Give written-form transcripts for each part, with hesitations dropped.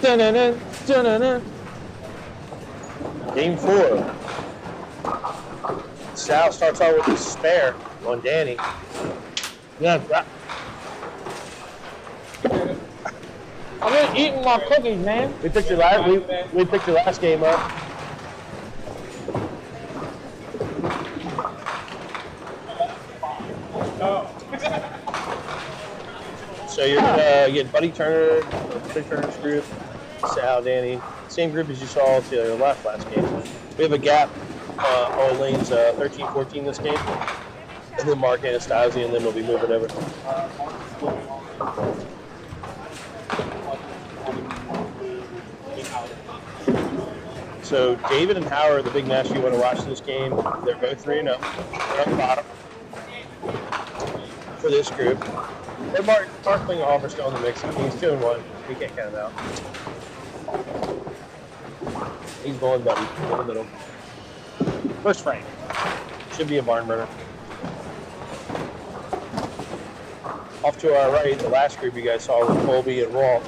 Dun-dun-dun, dun-dun-dun. Game 4. Sal starts out with a spare on Danny. Yeah. I'm just eating my cookies, man. We picked your last game up. So you're getting Buddy Turner's group, Sal, Danny, same group as you saw to your last game. We have a gap on lanes 13, 14 this game, and then Mark Anastasi, and then we'll be moving over. So David and Howard are the big match you want to watch this game. They're both 3-0. They're on the bottom for this group. And Mark Klingelhofer still in the mix. He's 2-1. We can't count him out. He's going Buddy in the middle. First frame. Should be a barn burner. Off to our right, the last group you guys saw was Colby and Walt.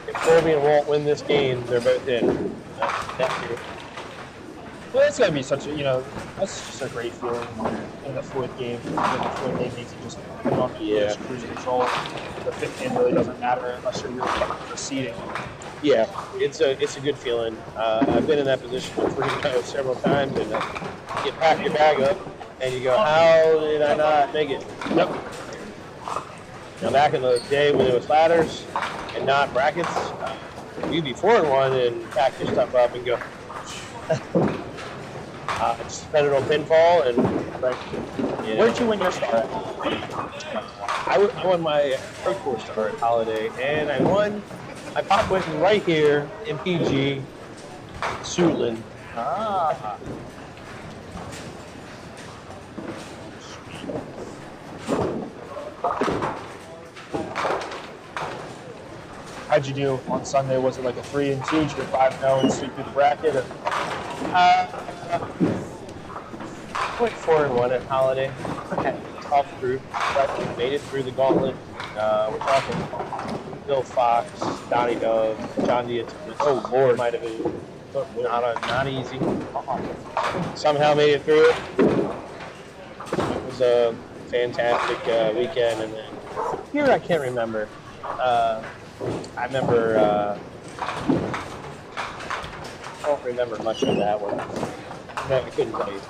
If Colby and Walt win this game, they're both in. Well, that's gotta be such a, that's just a great feeling in the 4th game. The 4th game makes you just put on cruise control. The 5th game really doesn't matter unless you're really proceeding. Yeah, it's a good feeling. I've been in that position with 3-0 several times, and you pack your bag up and you go, how did I not make it? Yep. Now back in the day when it was ladders and not brackets, you'd be 4-1 and pack your stuff up and go. Just spend it on pinfall and. Where'd you win your star at? I won my Pro Tour star at Holiday, and I Pop Whitten right here in PG, Suitland. Ah. How'd you do on Sunday? Was it like a 3-2? Did you get 5-0 and sweep through the bracket? Went 4-1 at Holiday. Tough group, but made it through the gauntlet. We're talking Bill Fox, Donnie Dove, John Diaz. Oh Lord, might have been not easy. Somehow made it through it. It was a fantastic weekend, and then here I can't remember. I don't remember much of that one. No, I couldn't tell you.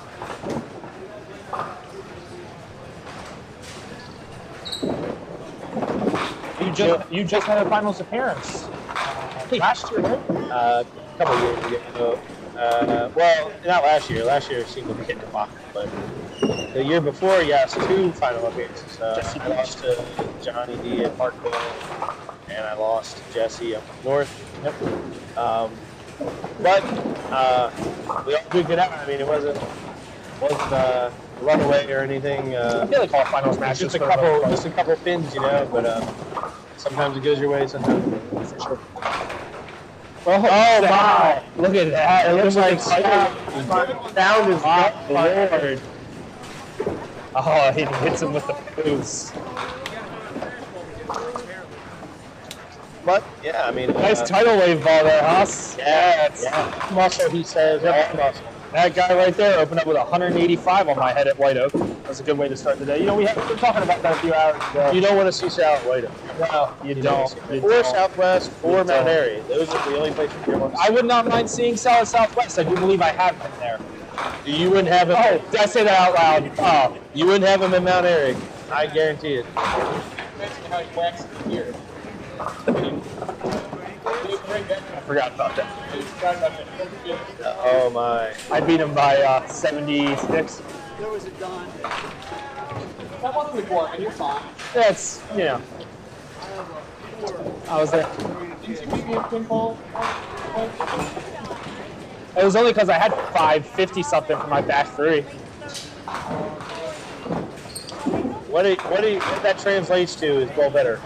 You just had a finals appearance last year, right? A couple of years ago. Well, not last year. Last year seemed to be hitting the block, but the year before, yes, 2 final appearances. I lost to Johnny D at Parkville, and I lost to Jesse up north. Yep. But we all did get out. I mean, it wasn't a runaway or anything. I feel like all finals matches just a couple pins, but sometimes it goes your way, sometimes it doesn't, for sure. Oh my! Look at that! It looks like down his Lord. Oh, he hits him with the boots. But yeah, I mean, nice tidal wave ball there, Haas. Yeah, muscle. He says, muscle. That guy right there opened up with 185 on my head at White Oak. That's a good way to start the day. We were talking about that a few hours ago. You don't want to see Sal at White Oak. No, you don't. Or Southwest, or Mount Airy. Those are the only places you want to see. I would not mind seeing Sal at Southwest. I do believe I have been there. You wouldn't have him. Oh, did I say that out loud? Oh. You wouldn't have him in Mount Airy. I guarantee it. Mention how he waxed the gear. I forgot about that. Oh my! I beat him by 76. There was a gun. That wasn't the court, and you're fine. That's I was there. Didn't you beat me in pinball? It was only because I had 550 something for my back 3. What that translates to is go better.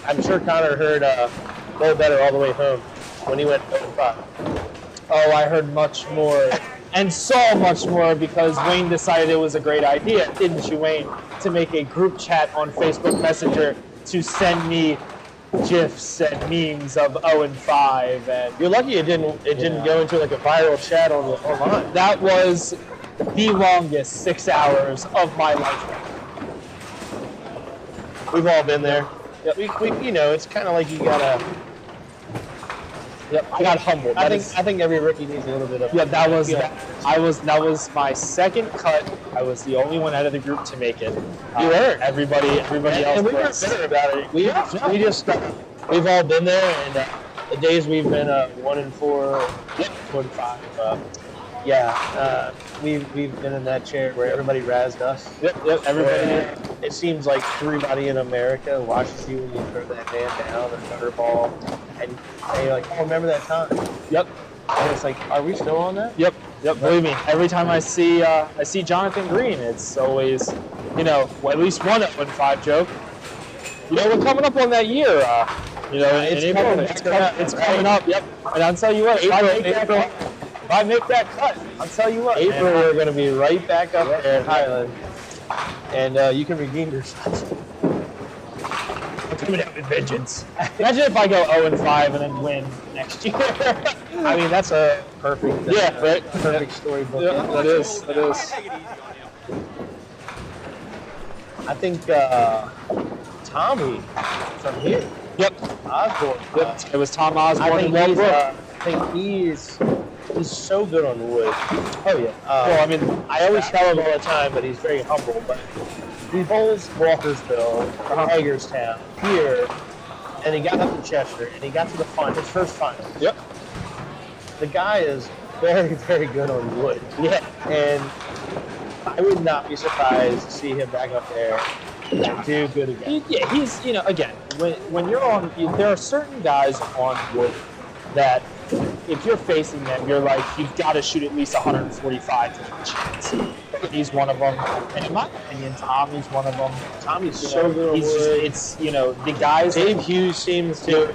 I'm sure Connor heard go better all the way home when he went 0-5. Oh, I heard much more And so much more because Wayne decided it was a great idea, didn't you, Wayne, to make a group chat on Facebook Messenger to send me GIFs and memes of 0-5, and You're lucky it didn't go into like a viral chat online. that was the longest 6 hours of my life. We've all been there. Yep. We it's kind of like you gotta. Yep, I got humbled. I think every rookie needs a little bit of. Yeah, that was my second cut. I was the only one out of the group to make it. You were. Everybody else. And we weren't bitter about it. We just we've all been there, and the days we've been 1-4, 1-5. We've been in that chair where everybody razzed us. Yep. Everybody. It seems like everybody in America watches you when you throw that man down or curveball, and you're like, "Oh, remember that time?" Yep. And it's like, "Are we still on that?" Yep. Believe me, every time I see Jonathan Green, it's always, at least one 0-5 joke. We're coming up on that year. It's coming up. Yep. And I'll tell you what, if I make that cut, I'll tell you what. April, we're going to be right back up there at Highland, and you can redeem yourself. I'm coming out with vengeance. Imagine if I go 0-5 and then win next year. I mean, that's a perfect, perfect storybook. Yeah, it is. I think Tommy from here. Yep. Osborne. It was Tom Osborne. I think he's so good on wood. Oh yeah. I always tell him all the time, but he's very humble. But he bowls Walkersville, Hagerstown, here, and he got up to Chester, and he got to the his first final. Yep. The guy is very, very good on wood. Yeah. And I would not be surprised to see him back up there and do good again. Yeah, he's, again, when you're on, there are certain guys on wood that if you're facing them, you're like, you've got to shoot at least 145 to have a chance. He's one of them. And in my opinion, Tommy's one of them. Tommy's so good on wood. The guys. Dave Hughes seems to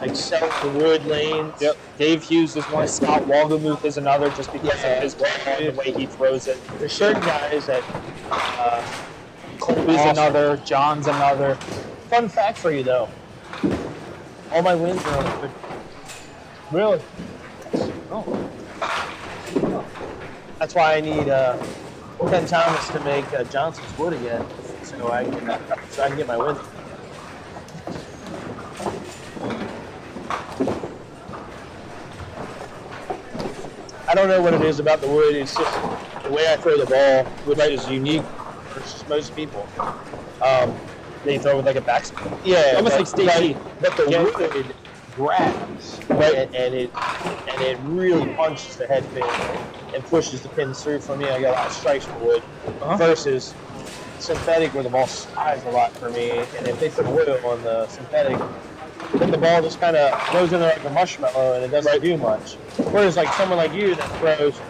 excel the wood lanes. Yep. Dave Hughes is one. Scott Walgamuth is another, just because of his the way he throws it. There's certain guys that. Colby's another. John's another. Fun fact for you, though. All my wins are on wood. Really? Oh. That's why I need Ken Thomas to make Johnson's wood again, so I can get my wins. I don't know what it is about the wood. It's just the way I throw the ball, which is unique versus most people. They throw with like a backspin. Yeah, almost like Stacey. But the wood grabs, right? And it really punches the head pin and pushes the pins through. For me, I got a lot of strikes for wood versus synthetic, where the ball slides a lot for me. And if they put wood on the synthetic, then the ball just kind of goes in there like a marshmallow and it doesn't do much. Whereas like someone like you that throws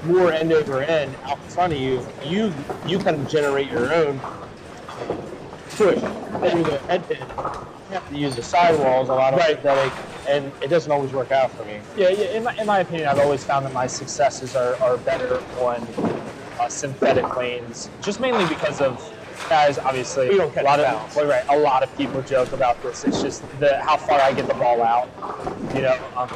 more end over end out in front of you, you kind of generate your own push through the head pin. You have to use the sidewalls, a lot of synthetic, and it doesn't always work out for me. Yeah. In my opinion, I've always found that my successes are better on synthetic lanes, just mainly because of guys. Obviously, we don't catch a lot of people joke about this. It's just how far I get the ball out.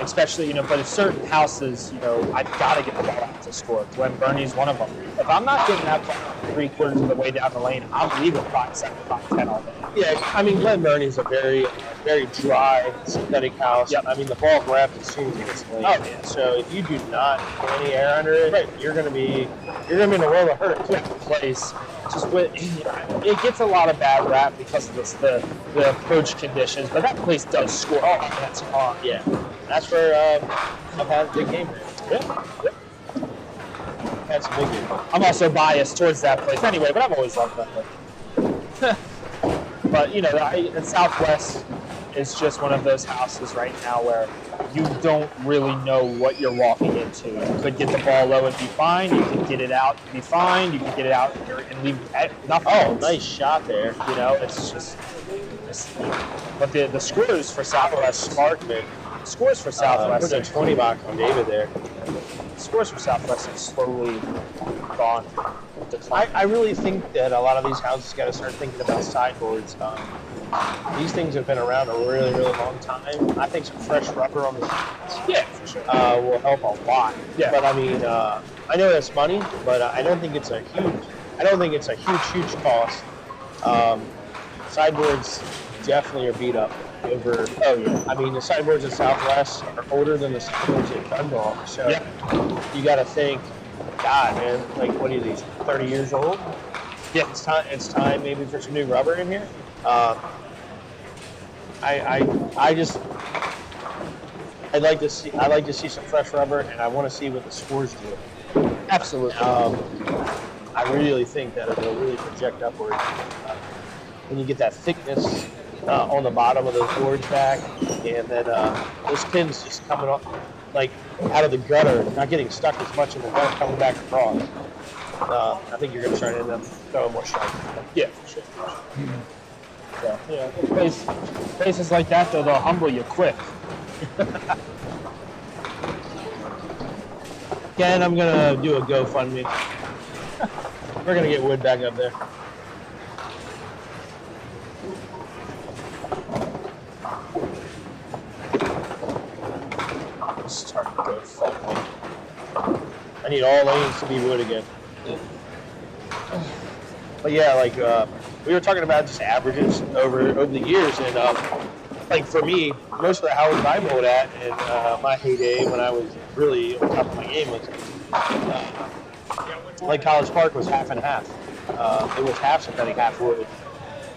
Especially but in certain houses, I've got to get the ball out to score. Glenn Burney's one of them. If I'm not getting that ball 3/4 of the way down the lane, I'm leaving 5-7, 5-10 all day. Yeah, I mean, Glen Burney's a very, very dry synthetic house. Yep. I mean, the ball grabs as soon as it gets lane. Oh yeah. So if you do not put any air under it, you're gonna be in a world of hurt. Yeah, place. It gets a lot of bad rap because of the approach conditions, but that place does score. Oh, that's hard. Yeah, that's where I've had a big game. Yeah. That's a big game. I'm also biased towards that place anyway, but I've always loved that place. But the Southwest is just one of those houses right now where you don't really know what you're walking into. You could get the ball low and be fine. You could get it out and be fine. You could get it out and leave nothing. Oh, nice shot there. It's just. But the screws for Southwest Sparkman. Scores for Southwest. Put a 20 box on David there. Scores for Southwest have slowly gone. I really think that a lot of these houses got to start thinking about sideboards. These things have been around a really, really long time. I think some fresh rubber on the sides, Yeah, for sure. will help a lot. Yeah. But I mean, I know that's money, but I don't think it's a huge. I don't think it's a huge cost. Sideboards definitely are beat up over. Oh yeah. I mean, the sideboards at Southwest are older than the sideboards at Dundalk. So Yeah. you got to think, God, man, like what are these? 30 years old? Yeah. It's time. It's time maybe for some new rubber in here. I'd like to see some fresh rubber, and I want to see what the scores do. Absolutely. I really think that it'll really project upward when you get that thickness on the bottom of those boards back, and then those pins just coming up like out of the gutter, not getting stuck as much in the gutter coming back across. I think you're going to start in them throwing more strike. Yeah, for sure. So, places like that, though, they'll humble you quick. Again, I'm going to do a GoFundMe. We're going to get wood back up there. Start GoFundMe. I need all lanes to be wood again. But yeah, like we were talking about just averages over the years, and like for me, most of the houses I bowled at in my heyday when I was really on top of my game was like College Park was half and half. It was half synthetic, half wood.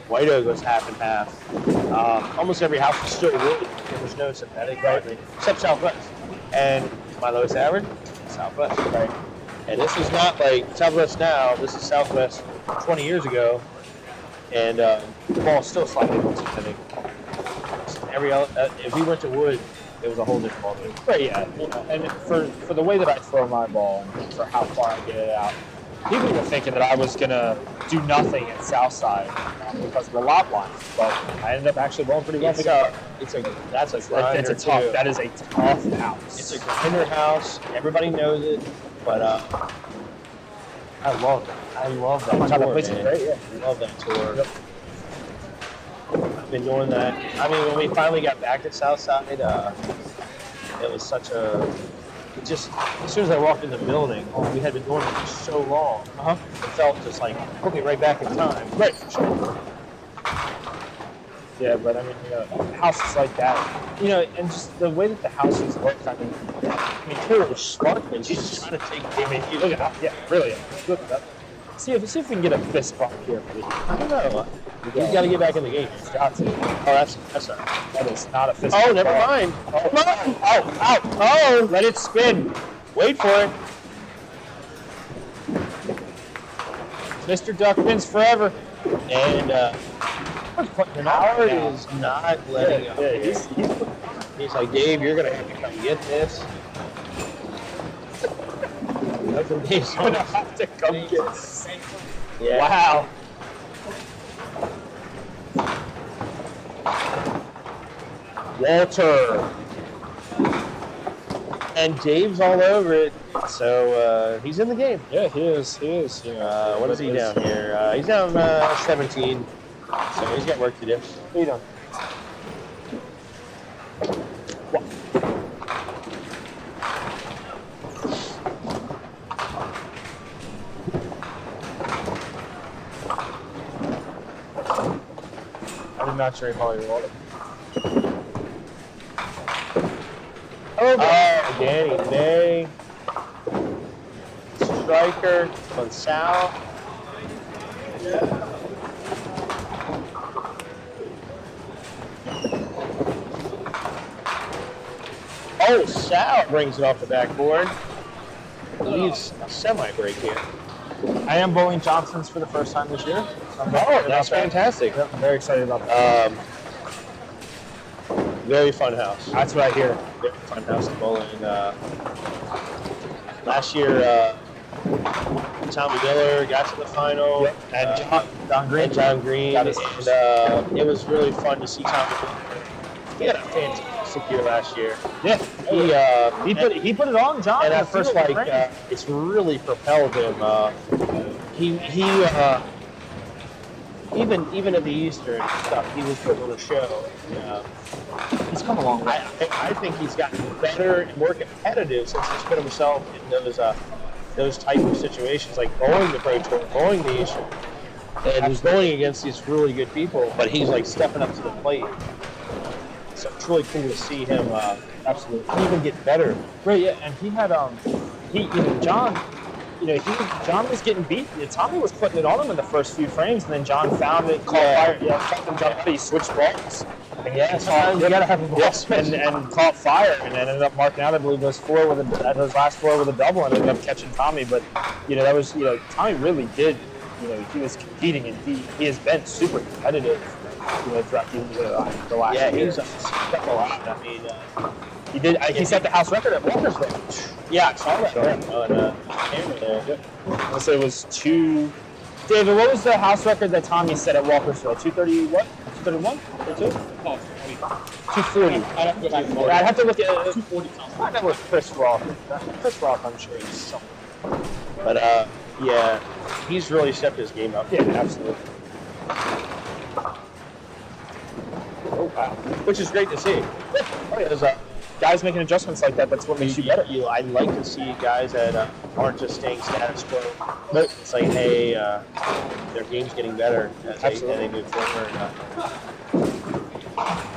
White Oak was half and half. Almost every house was still wood. There was no synthetic, right? Except Southwest. And my lowest average, Southwest, right? And this is not like Southwest now. This is Southwest 20 years ago, and the ball's still slightly more synthetic. If we went to wood, it was a whole different ball game. Right, yeah. And for the way that I throw my ball and for how far I get it out, people were thinking that I was going to do nothing at Southside because of the lot line, but I ended up actually bowling pretty well. That's a grinder too. That is a tough house. It's a grinder house. Everybody knows it, but I love that tour, place is man. great, yeah. I love that tour. Yep. I've been doing that. I mean, when we finally got back to Southside, it was such a. It just as soon as I walked in the building, we had been doing it for so long. It felt just like put me right back in time. Right, for sure. Yeah, but I mean, houses like that, and just the way that the houses look. I mean, here was Sparkman. She's just trying to take. I mean, you look at that. Yeah, really. Look at that. See if we can get a fist bump here, please. I don't know. He's got to get back in the game. He's got to. Oh, that's all right. That is not a fist bump. Oh, never mind. Come on. Oh, let it spin. Wait for it. Mr. Duckpins forever. And Howard is not letting up. Yeah, he's like, Dave, you're going to have to come get this. Dave's going to have to come get this. Yeah. Wow. Walter. And Dave's all over it, so he's in the game. Yeah, he is. What is he down here? He's down 17, so he's got work to do. What are you doing? I'm not sure how you want it. Oh, Danny Day. Striker on Sal. Oh, Sal brings it off the backboard. Leaves a semi-break here. I am bowling Johnson's for the first time this year. That's fantastic. Yep, I'm very excited about that. Very fun house. That's what I hear. Very fun house to bowl in. Last year, Tommy Miller got to the final. Yep. And John Green. And John Green. And it was really fun to see Tommy Miller. He had a fantastic year last year. Yeah, he put it on, John. And at first, like, it's really propelled him. Even at the Eastern stuff, he was putting on a show. He's come a long way. I think he's gotten better and more competitive since he's put himself in those type of situations, like bowling the Pro Tour, bowling the Eastern. And he's going against these really good people, but he's like stepping up to the plate. So it's really cool to see him absolutely even get better. Right, yeah, and he had John was getting beat. Tommy was putting it on him in the first few frames, and then John found it, caught fire. Yeah, fucking jumped, he switched balls. And You gotta have a ball switch. And caught fire, and then ended up marking out, I believe, those last four with a double, and ended up catching Tommy. But that was Tommy really did. He was competing, and he has been super competitive. Throughout the last year. He's stepped a lot. I mean, he did. He set the house record at Walkersville. Yeah, I saw that. I say it was two. David, what was the house record that Tommy set at Walkersville? 230 what? 231? 240. 240. I'd have to look at 240. I know with Chris Roth. Chris Roth, I'm sure he's something. But yeah, he's really stepped his game up. Yeah, absolutely. Oh, wow. Which is great to see. Because guys making adjustments like that, that's what makes you better. I like to see guys that aren't just staying status quo. But it's like, hey, their game's getting better as they move forward.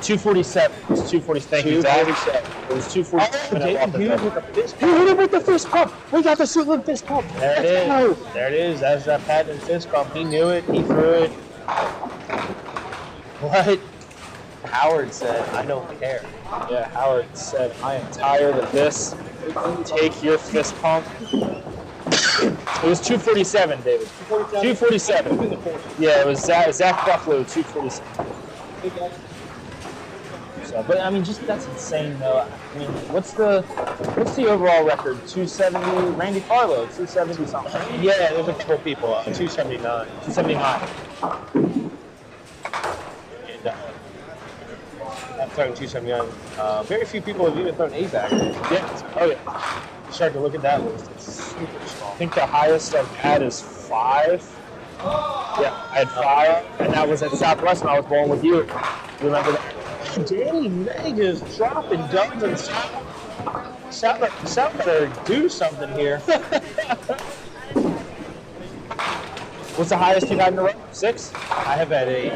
247. It was 247. Thank you, Zach. It was 247. David Hughes with the fist pump. He hit him with the fist pump. We got the Suitland fist pump. There it is. There it is. That's that patent fist pump. He knew it. He threw it. What? Howard said, I don't care. Yeah, Howard said, I am tired of this. Take your fist pump. It was 247, David. 247. Yeah, it was Zach Buffalo, 247. So, but I mean, just that's insane, though. I mean, what's the overall record? 270. Randy Farlow, 270 something. Yeah, there's a couple people. 279. 279. And, I'm throwing 279. Very few people have even thrown 8 back. Yeah. Oh yeah. You start to look at that list. It's super strong. I think the highest I've had is 5. Yeah, I had 5, and that was at Southwest when I was bowling with you. You remember that? Danny Meg is dropping duns and Sal better do something here. What's the highest you've had in a row? 6? I have had 8.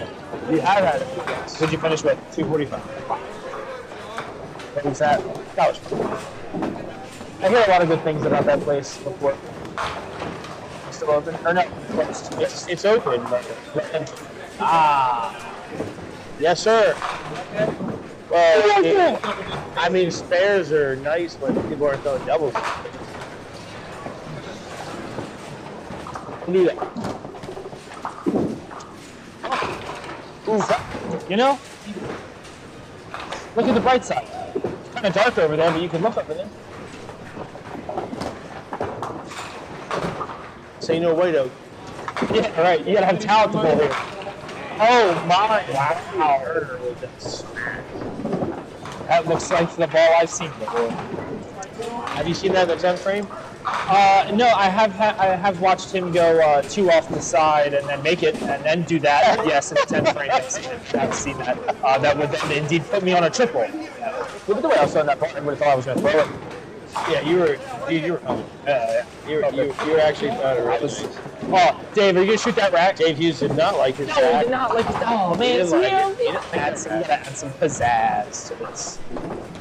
You have had it. Yes. What'd you finish with? 245. What was that? That was fun. I hear a lot of good things about that place before. It's still open? Or no, closed. It's open. Yes, sir. Well, I mean, spares are nice when people aren't throwing doubles. Do that. You know, look at the bright side. It's kind of dark over there, but you can look over there. Say no way, though. Yeah, all right. You gotta have talent to bowl here. Oh my! Wow! That looks like the ball I've seen before. Have you seen that in the 10th frame? No, I have watched him go 2 off the side and then make it and then do that. Yes, in the 10th frame, I've seen that. That would then indeed put me on a triple. Look at the way I was throwing that ball. I would have thought I was going to throw it. Yeah, you were coming. You were actually throwing it right. Oh, Dave, are you going to shoot that rack? Dave Hughes did not like his No, back. he did not like his. Oh, man. He didn't like it. You gotta add some pizzazz to this.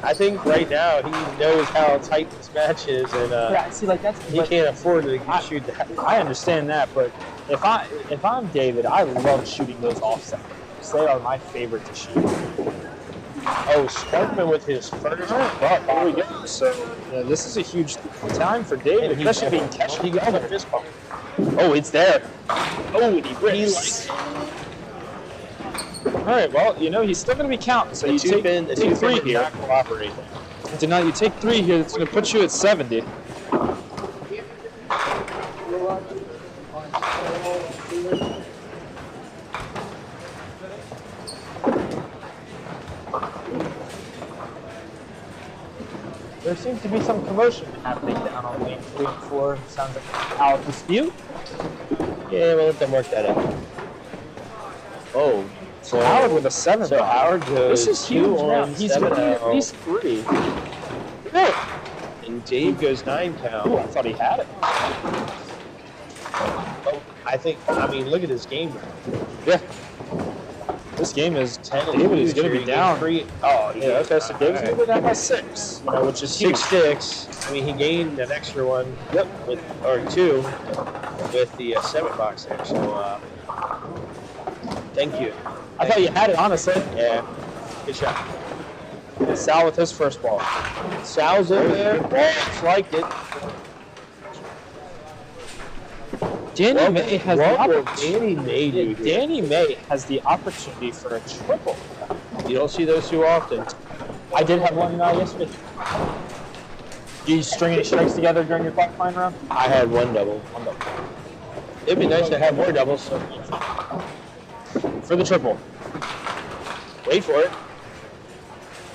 I think right now he knows how tight this match is, and Yeah, see, like that's. he can't afford to shoot that. I understand that, but if I'm David, I love shooting those offset games. They are my favorite to shoot. Oh, Sparkman with his first. Well, here we go. So this is a huge time for David, especially being catched. He got a fist bump. Oh, it's there. Oh, and he rips. All right, well, he's still going to be counting. So you take 3 here. Not cooperate. You take 3 here. That's going to put you at 70. there seems to be some commotion happening down on lane 3 and 4. Sounds like a power dispute. Yeah, we'll let them work that out. Oh, so Howard with a 7. So Howard goes this is huge now. 2-1, He's going to be at 7-0. least 3. Really? And Dave goes 9 count. Ooh, I thought he had it. Oh, I mean, look at this game. Yeah. This game is 10. David is going to be down. 3. Oh, Yeah, okay, so David's going to go down by 6, you know, which is huge. 6-6. I mean, he gained an extra one. Yep. Or 2 with the 7 box there. So, thank you. I thought you had it, honestly. Yeah. Good shot. Sal with his first ball. Sal's in there. Waltz liked it. Danny May has the opportunity. Danny May do here? Danny May has the opportunity for a triple. You don't see those too often. I did have one yesterday. Do you string any strikes together during your qualifying round? I had one double. It'd be nice to have more doubles. So. For the triple. Wait for it.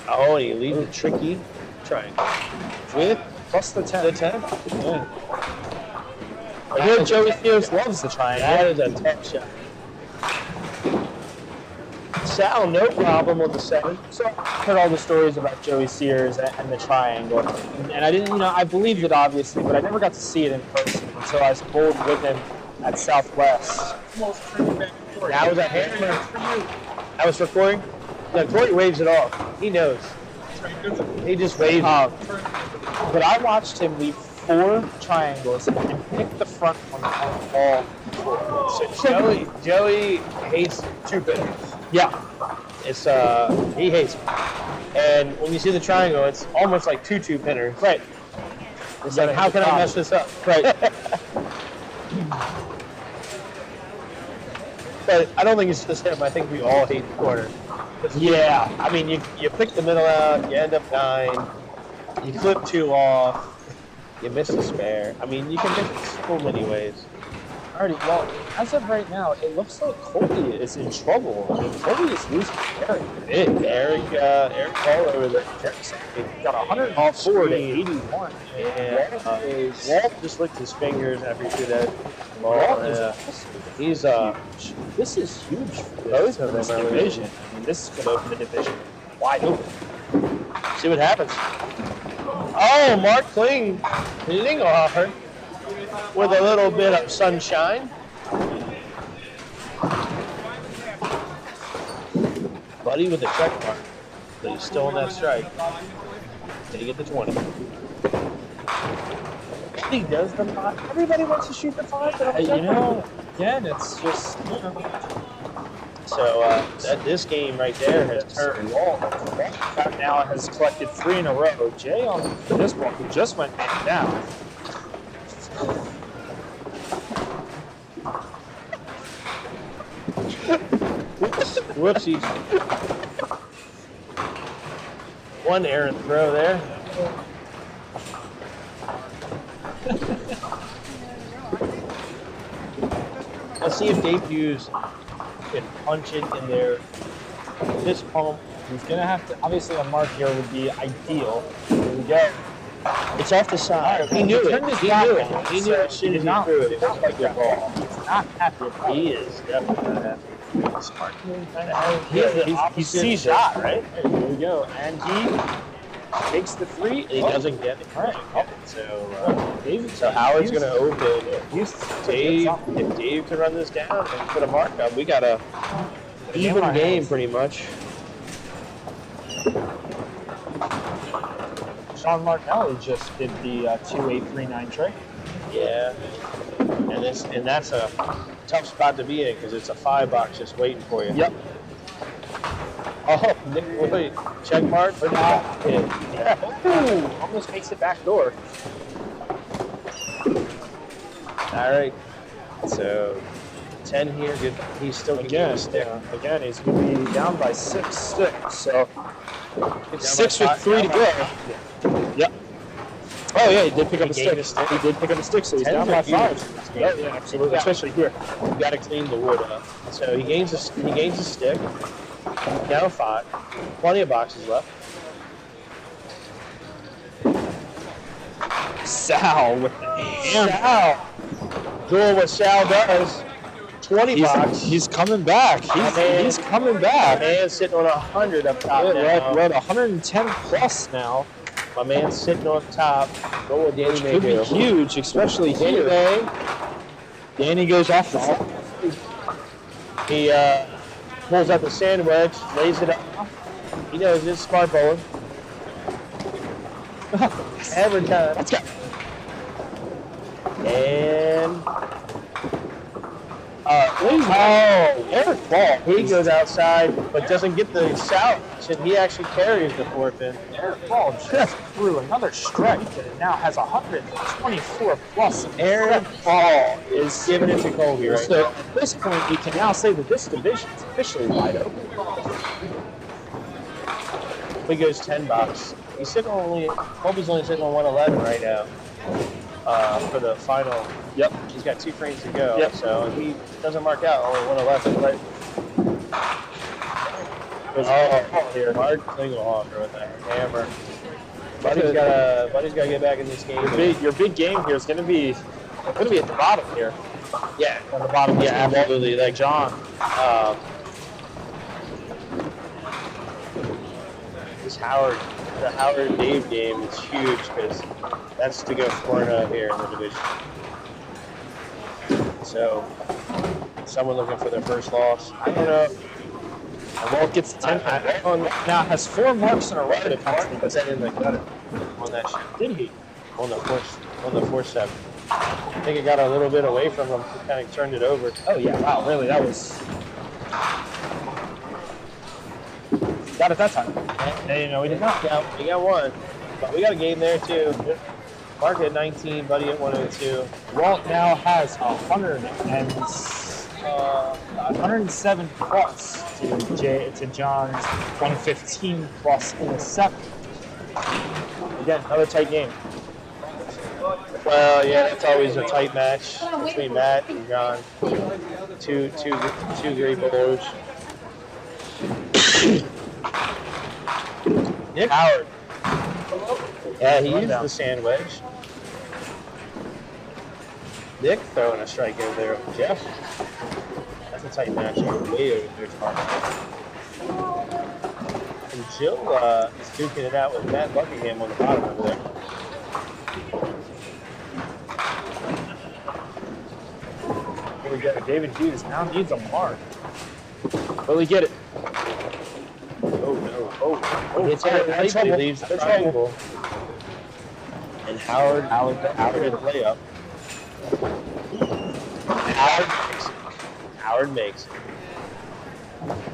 Oh, and you leave the tricky triangle. With Plus the 10. the 10? Yeah. I hear Joey Theos loves the triangle. That is a tough shot. Sal, no problem with the 7. So I heard all the stories about Joey Sears and the triangle, and I didn't, I believed it obviously, but I never got to see it in person until I was bowled with him at Southwest. That was a hammer. I was recording. No, Corey waves it off. He knows. He just waves. But I watched him leave 4 triangles and pick the front one on all 4. So Joey hates 2 pinners. Yeah. It's he hates them. And when you see the triangle, it's almost like 2 pinners. Right. It's like, how can I mess this up? Right. But I don't think it's just him. I think we all hate the corner. Yeah. I mean, you pick the middle out, you end up 9, you flip 2 off, you miss a spare. I mean, you can miss it so many ways. Alrighty, well, as of right now, it looks like Colby is in trouble. I mean, Colby is losing Eric. Eric Paul over there. He got 104 to 81. And Walt just licked his fingers after he threw that ball. He's This is huge for both of this them. division. I mean, this is going to open the division wide open. See what happens. Oh, Mark Klingelhofer with a little bit of sunshine. Buddy with the check mark, but he's still in that strike. Did he get the 20? He does the 5. Everybody wants to shoot the 5, but again, it's just, So this game right there has turned. Walt now has collected 3 in a row. Jay on this one, who just went man down. Whoopsies. One errant throw there. Let's see if Dave Hughes can punch it in there. This pump. He's going to have to, obviously a mark here would be ideal. Here we go. It's off the side. He knew it. He knew it. He knew it as soon as he threw it. It was like a ball. He's not happy about it. He is definitely not happy. Sparkman kind of. He has the He opposite sees shot, it. right? Here we go. And he takes the 3. He doesn't get it. All right. So Howard's going to open. If Dave can run this down and put a mark up, we got a even game pretty much. Sean Martinelli just did the 2-8-3-9 trick. Yeah, and that's a tough spot to be in because it's a 5 box just waiting for you. Yep. Oh, Nick Lloyd, check mark for that. Ooh, almost makes it back door. All right, so 10 here. Good. He's still Again, again, he's going to be down by 6 sticks. So 6 with 3 to go. Yep. Oh yeah, he did pick up a stick. He did pick up a stick, so he's down by 5. Yeah, absolutely. Especially here. You got to clean the wood up. So he gains a stick. Down 5. Plenty of boxes left. Sal with the hammer. Sal. Doing what Sal does. 20 bucks. He's coming back. He's coming back. My man's sitting on 100 up top now. We're at 110 plus now. My man's sitting on top. What will Danny May Could do? be huge, especially Danny here. May, Danny goes after he pulls out the sand wedge, lays it out. He knows it's smart bowling. Every time. Let's go. And Eric Ball. he goes outside, but doesn't get the south. And he actually carries the 4-pin. Eric Ball just threw another strike and now has 124 plus. Eric Ball is giving it to Colby right So now. at this point, we can now say that this division is officially wide open. He goes 10 bucks. He's sitting Colby's only sitting on 111 right now for the final. Yep. He's got 2 frames to go. Yep. So if he doesn't mark out, only 111. Right? Here, Mark Klingelhofer with that hammer. Buddy's got to get back in this game. Your big game here is going to be at the bottom here. Yeah, On the bottom. yeah, absolutely. Like John. This the Howard Dave game is huge because that's to go 4-0 here in the division. So, someone looking for their first loss. I don't know. And Walt gets 10. Now has 4 marks in a row to come Mark to put that in the gutter on that shot. Did he? On the 4-7. I think it got a little bit away from him. He kind of turned it over. Oh yeah! Wow, really? That was. Got it that time. No, we did not. Yeah, we got one. But we got a game there too. Mark at 19, Buddy at 102. Walt now has 107 plus to John's 115 plus in the second. Again, another tight game. Well, yeah, it's always a tight match between Matt and John. Two great bowlers. Nick Howard. Yeah, he used the sand wedge. Nick throwing a strike over there. Jeff. That's a tight match. Way over there, Mark. And Jill is duking it out with Matt Buckingham on the bottom over there. Here we go. David Hughes now needs a mark. Will he get it? Oh, It's actually leaves the triangle. And Howard did a layup. Howard makes it.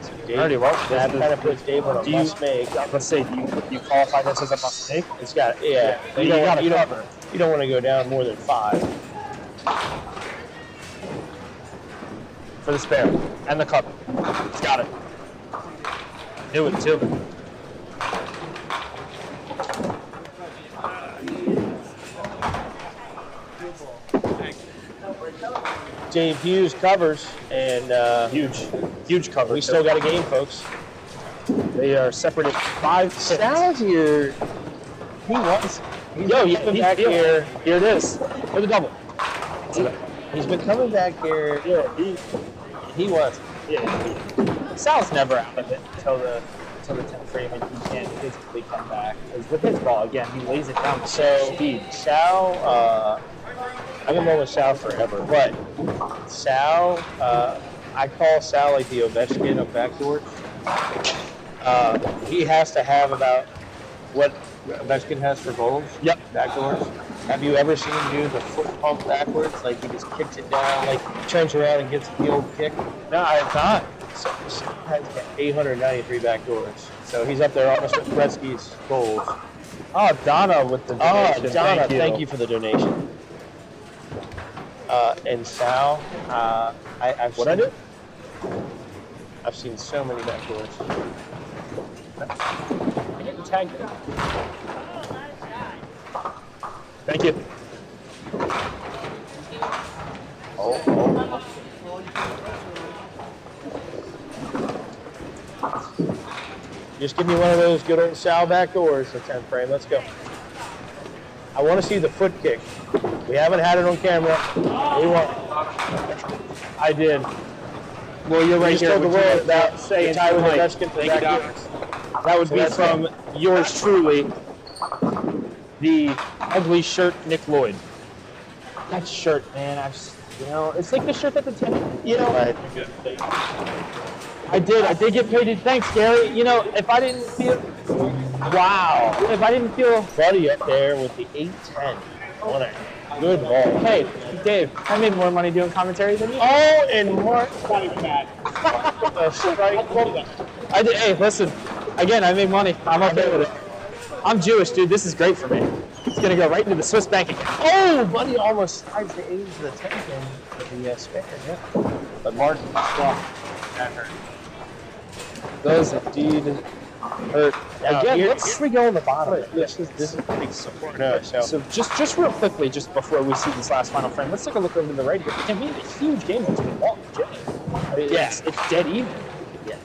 So Dave, that kind of puts Dave on a must make. Let's say, do you qualify this as a must make? It's got, yeah. You don't want to go down more than 5. For the spare and the cover. It's got it. Knew it too. Dave Hughes covers, and Huge cover. we still got a game, folks. They are separated 5 pins. Sal's here. He wants. He's coming back here. Here it is. For the double. He's been coming back here. Yeah, He wants. Sal's never out of it until the 10th frame, and he can't physically come back. Because with his ball, again, he lays it down with speed. Sal, I've been with Sal forever, but Sal, I call Sal like the Ovechkin of backdoors. He has to have about what Ovechkin has for goals. Yep. Backdoors. Have you ever seen him do the foot pump backwards? Like he just kicks it down, like turns around and gets the old kick? No, I have not. So Sal has got 893 backdoors. So he's up there almost with Gretzky's goals. Oh, Donna with the donation. Oh, Donna, thank you for the donation. And Sal, I've What I do? I've seen so many backdoors. I get the tag there. Thank you. Oh. Just give me one of those good old Sal backdoors. The 10th frame. Let's go. I want to see the foot kick. We haven't had it on camera. We want. I did. Well, you're right You here. told the Would you world like about to the tie with the Dutchkin for Thank you, back Doc. here. That would So be that's from yours truly, the ugly shirt Nick Lloyd. That shirt, man, it's like the shirt that the Right. I did get paid. Thanks, Gary. If I didn't feel, wow, if I didn't feel, Buddy up there with the 810 on it. Good ball. hey, Dave, I made more money doing commentary than you. Oh, and Mark. Not even bad. I did. Hey, listen, again, I made money. I'm okay with it. I'm Jewish, dude. This is great for me. It's gonna go right into the Swiss bank account. Oh, Buddy almost slides the 8 to the 10 in the spare. Yeah. But Mark, that hurt. Those indeed hurt. Now, Again, here we go on the bottom. This is big support. No, So just real quickly, just before we see this last final frame, let's take a look over to the right here. It can be a huge game between Walt and Jimmy. I mean, Yeah. it's dead even. Yeah.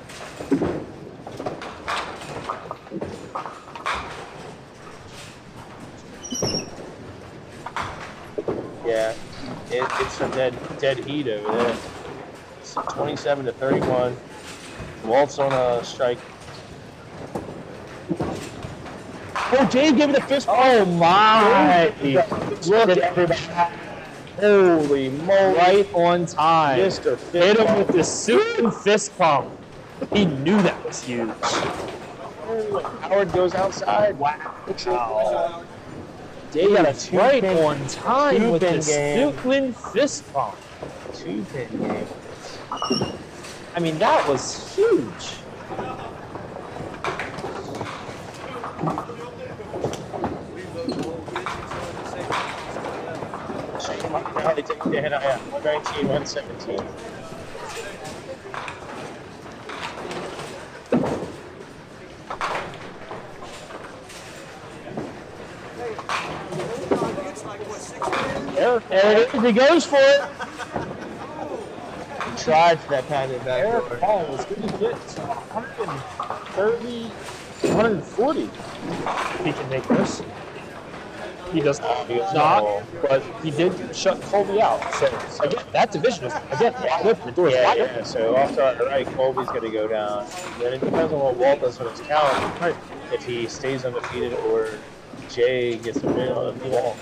Yeah, it's a dead heat over there. It's 27 to 31. Walt's on a strike. Oh, Dave gave it a fist bump. Oh my! Look at everybody. Holy moly. Right on time. Mr. Hit him with the Suitland fist pump. He knew that was huge. Howard goes outside. Wow. Dave got a right on time with the Suitland fist pump. 2-pin game. I mean, that was huge. Now they take the hit on 119, 117. There it is. He goes for it. He tried for that kind of back. Eric Paul was going to get to 130, 140. He can make this. He does not, but he did shut Colby out. So again, that division is wide open. The door is wide open. So off to our right, Colby's going to go down. Then it depends on what Walt does on his count. Right. If he stays undefeated or Jay gets a win on Walt.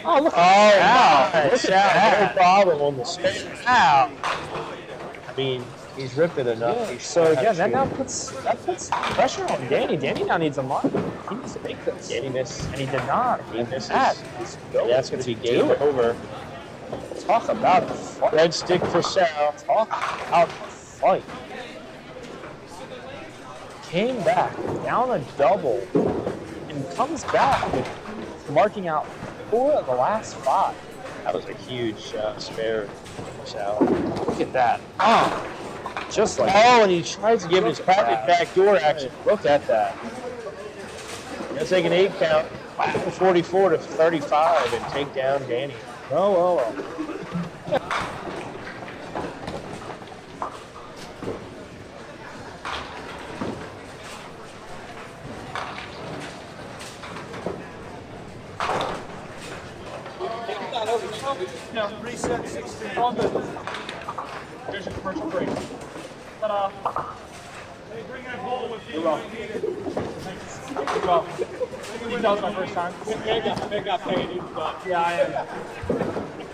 Oh, look Wow. at Look at that. No problem on the space. Wow. I mean, he's ripped it enough. Yeah. So again, that puts pressure on Danny. Danny now needs a mark. He needs to make this. Danny missed. And he did not. He misses. That's That's going to be game over. Talk about a fight. Red stick for Sal. Talk about a fight. Came back down a double and comes back with marking out 4 of the last 5. That was a huge spare for Sal. Look at that. Just like Oh, and he tries to give his patent backdoor action. Look at that. Gonna take an 8 count, 44 to 35, and take down Danny. Oh. No, reset 16. All good. There's your commercial break. Ta-da. Hey, bring that bowl with you. You're welcome. You're welcome. You can tell it's my first time. They got paid, dude, but yeah, I am.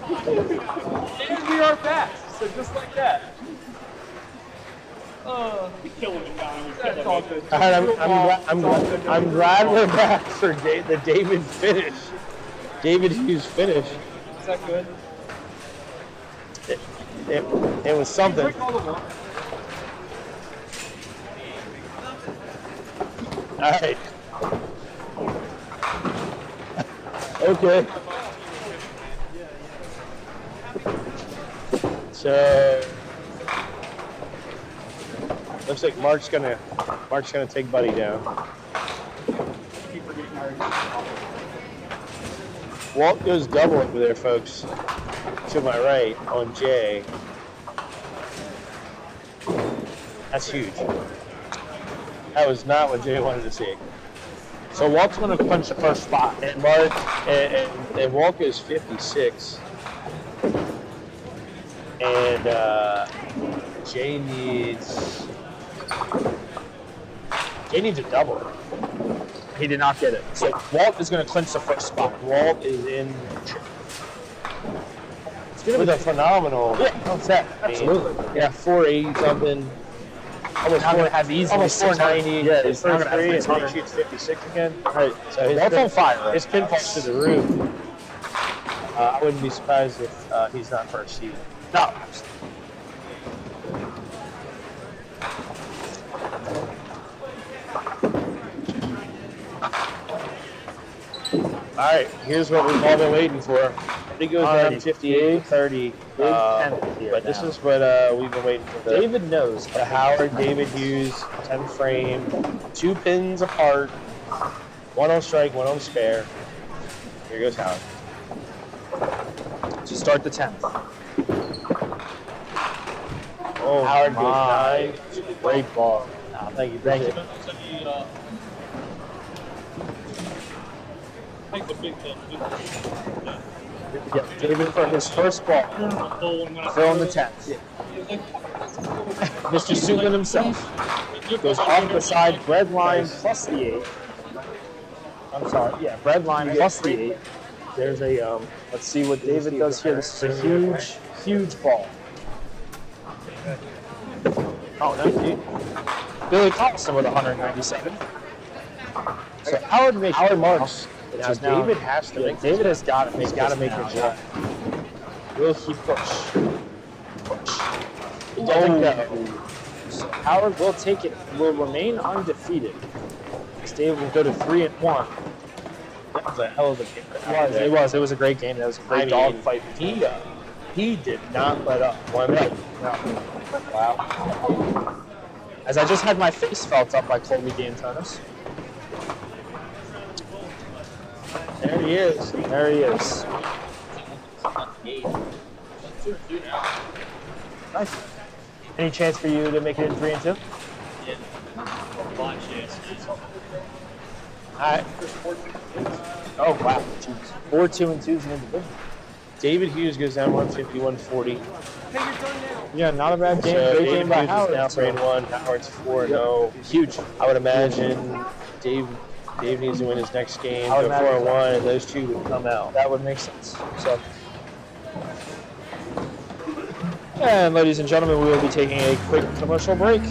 And we are back. So just like that. Killing it, Don. That's all good. All right, I'm glad we're back for the David finish. David Hughes finish. Is that good? It was something. Break all the work. All right. Okay. So looks like Mark's gonna take Buddy down. Walt goes double over there, folks. To my right on Jay. That's huge. That was not what Jay wanted to see. So Walt's going to clinch the first spot. And Mark, and Walk is 56. And Jay needs a double. He did not get it. So Walt is going to clinch the first spot. Walt is in with a phenomenal set. Absolutely. Yeah, 480 something. Almost Now going to have easily almost 490. Yeah, his he's now first going to have three, and 600. he shoots 56 again. Right. So Walt's on fire. Right? His pinfall's to the roof. I wouldn't be surprised if he's not first seed. No. All right, here's what we've all been waiting for. He goes down 58-30. But this is what we've been waiting for. David knows. The Howard, David Hughes, 10 frame, 2 pins apart, 1 on strike, 1 on spare. Here goes Howard. To start the 10th. Oh, Howard my. goes 9. Great ball. Oh, thank you. Take the big thing. Yeah, David for his first ball. Fill in the 10th. Mr. Suitland himself goes off the side, bread line plus the 8. I'm sorry, yeah, bread line plus the 8. There's a, Let's see what David does here. This is a huge, huge ball. oh, no, Billy Collison with 197. So Howard marks. now David has to make David has got to make. He's got to make now. a shot. Will he push? He doesn't go. So Howard will take it. Will remain undefeated. David will go to 3-1. That was a hell of a game. It was a great game. That was a great dog fight. He did not let up one minute. No. Wow. As I just had my face felt up by Colby D'Antonis. There he is. There he is. Nice. Any chance for you to make it in 3-2? Yeah. All right. Oh, wow. 4-2-2 is an individual. David Hughes goes down 150-140. Yeah, not a bad game. So Great David game by Hughes Howard. is now 3-1. Howard's 4-0. Huge. I would imagine Dave needs to win his next game. I would Go imagine 4-1, and those two would come out. That would make sense. So, and ladies and gentlemen, we will be taking a quick commercial break.